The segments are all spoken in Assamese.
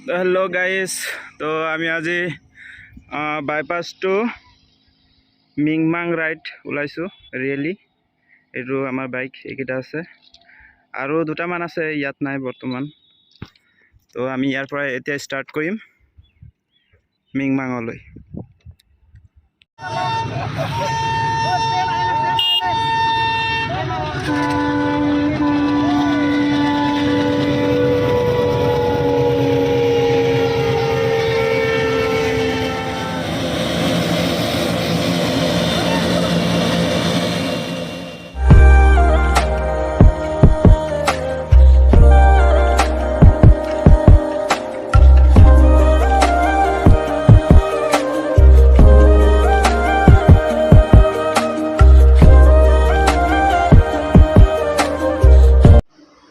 हेलो गाइस तो आमी আজি বাইপাস टू मिंगमांग राइड ওলাইছো रियली एटू आमार बाइक एकेटा আছে आरो दुटा मान আছে ইয়াত নাই বৰ্তমান तो आमी यार পৰা এতিয়া স্টাर्ट কৰিম मिंगमांगলৈ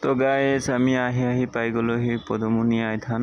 तो गाइस आमी आही पाई गलोहि पदुमनी आइथान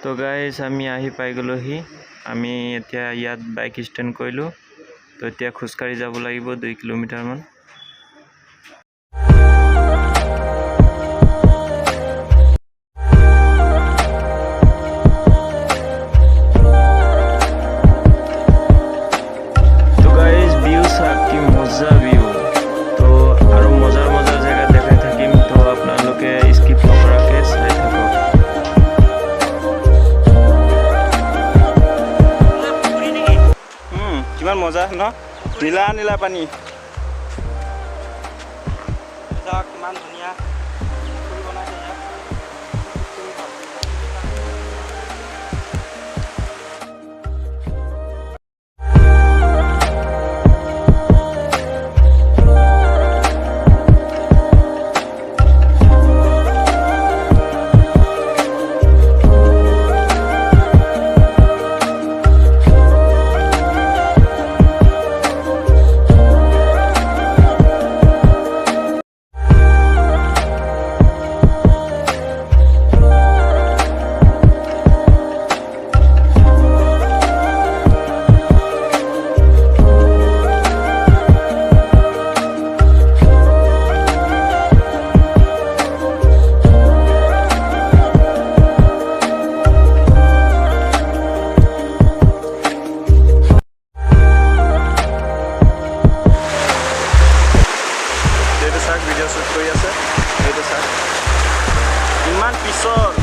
तो गाइस आमी आही पाई गलोहि आमी एतिया यात बाइक स्टैंड कइलो तो एतिया खुसकारि जाब लागिब 2 किलोमीटर मान तो गाइस व्यू सा की मजा व्यू तो आरो मजा मजा जगह देखाय থাকিম तो आपनालोके स्किप नकराके चाइ थाকক किमान मजा न नीला नीला पानी किमान धुनिया इमान पिछर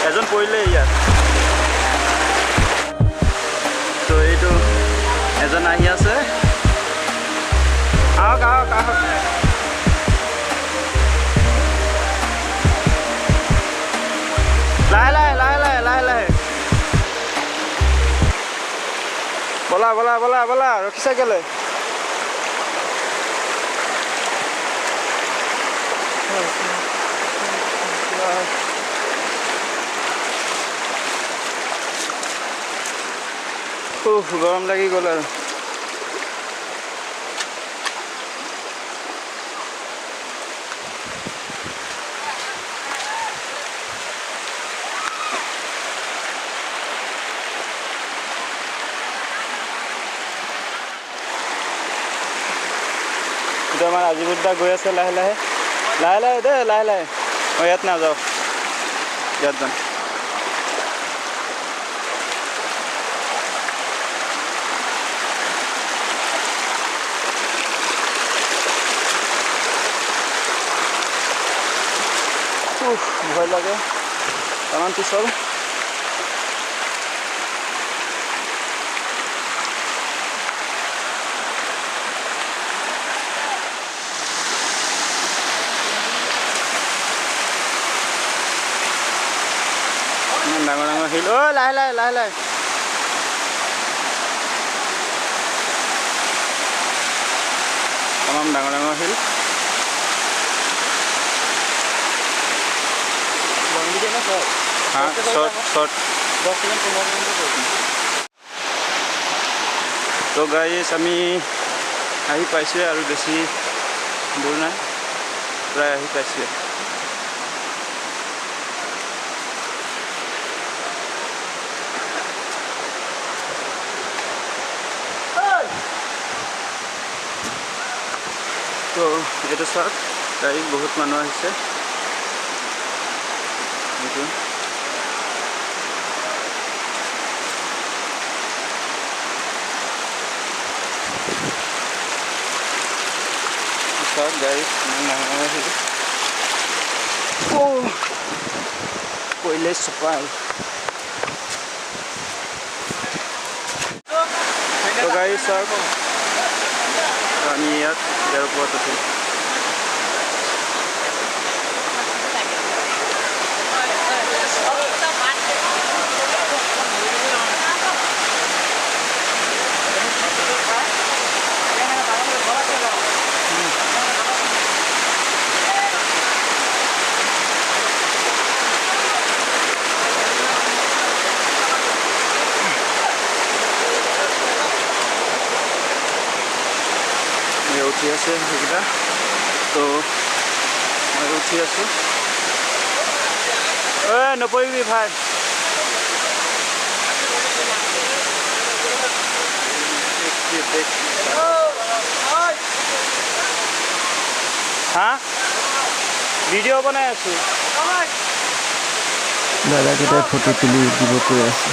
एजन पड़े यार तो ये एजन आहि आछे आहक आहक आहक लाहे लाहे लाहे लाहे लाहे लाहे बोला बोला बोला बोला रखिसा केले গৰম লাগি গ'ল আৰু আমাৰ আজিবুদ্দা গৈ আছে লাহে লাহে লাহে লাহে দে লাহে লাহে মই ইয়াত নাযাওঁ ইয়াত যাম ভয় লাগে তামান পিছল ডাঙৰ ডাঙৰ শিল লাহে লাহে লাহে লাহে তামাম ডাঙৰ ডাঙৰ শিল তো গাইজ আমি আহি পাইছোৱে আৰু বেছি দূৰ নাই প্ৰায় আহি পাইছোৱে তো এইটো চাওক গাড়ীত বহুত মানুহ আহিছে এইটো চাওক গাড়ীত ডাঙৰ আহিছে পहिले চপাই তো গাড়ী চাওক আমি ইয়াত ইয়াৰ ওপৰত আছো উঠি আছে সেইকেইটা তো মই উঠি আছো নপৰিবি ভাই হা ভিডিঅ' বনাই আছো দাদাকেইটাই ফটো তুলি দিব কৈ আছে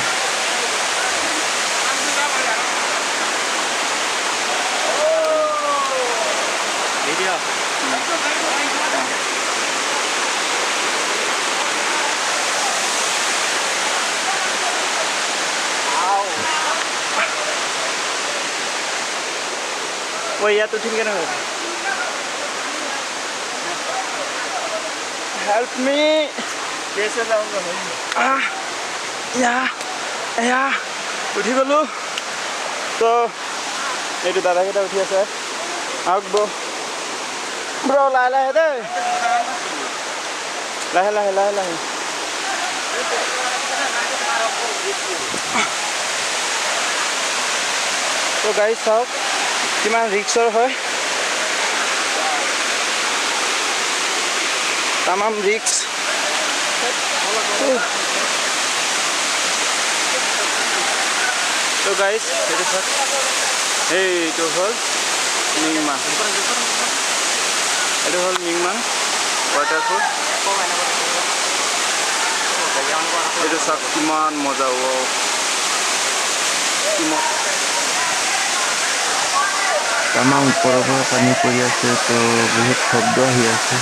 ইয়াত উঠিম কেনেকৈ হেল্প মি কেছে যাওঁগা এয়া উঠি গ'লো তো এইটো দাদাকেইটা উঠি আছে আহক ব্ৰ লাহে লাহে দেই লাহে লাহে লাহে লাহে তো গাড়ী চাওক কিমান ৰিক্সৰ হয় তামাম ৰিক্স তো গাইজ এইটো চাওক এইটো হ'ল মিংমাং এইটো হ'ল মিংমাং ৱাটাৰফল এইটো চাওক কিমান মজা হ'ব তামাম ওপৰৰ পৰা পানী পৰি আছে তো বহুত শব্দ আহি আছে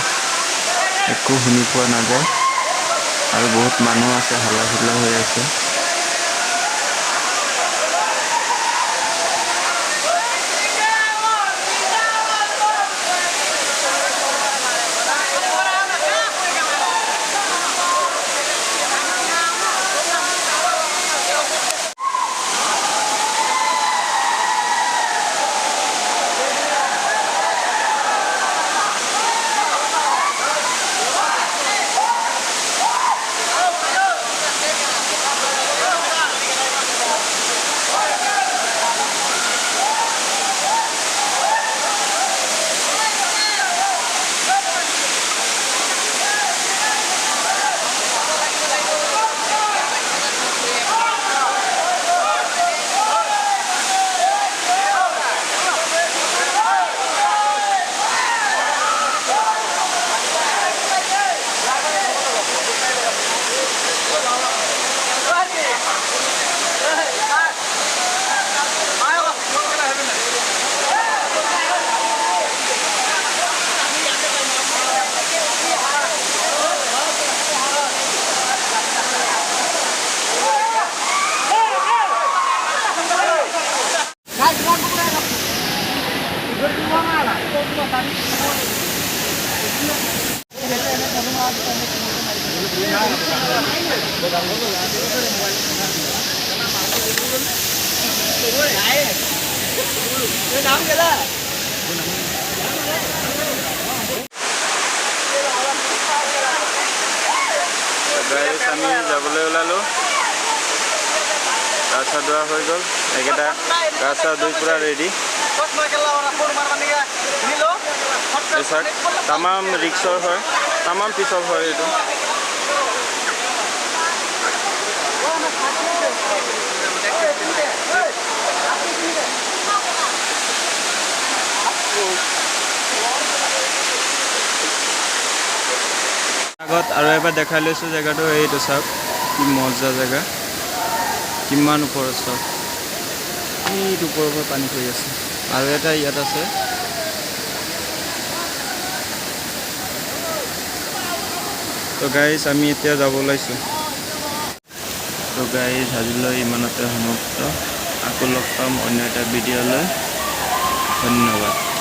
একো শুনি পোৱা নাযায় আৰু বহুত মানুহ আছে হাল্লা চিল্লা হৈ আছে গাইজ আমি যাবলৈ ওলালোঁ গা চা ধোৱা হৈ গ'ল এইকেইটা গা চা ধুই পুৰা ৰেডি তামাম ৰিক্সৰ হয় তামাম পিছৰ হয় এইটো আগত আৰু এবাৰ দেখাই লৈছোঁ জেগাটো এইটো চাওক কি মজা জেগা কিমান ওপৰত চাওক এইটো ওপৰৰ পৰা পানী পৰি আছে আৰু এটা ইয়াত আছে তো গাইজ আমি এতিয়া যাব ওলাইছোঁ তো গাইজ আজিলৈ ইমানতে সমাপ্ত আকৌ লগ পাম অন্য এটা ভিডিঅ'লৈ ধন্যবাদ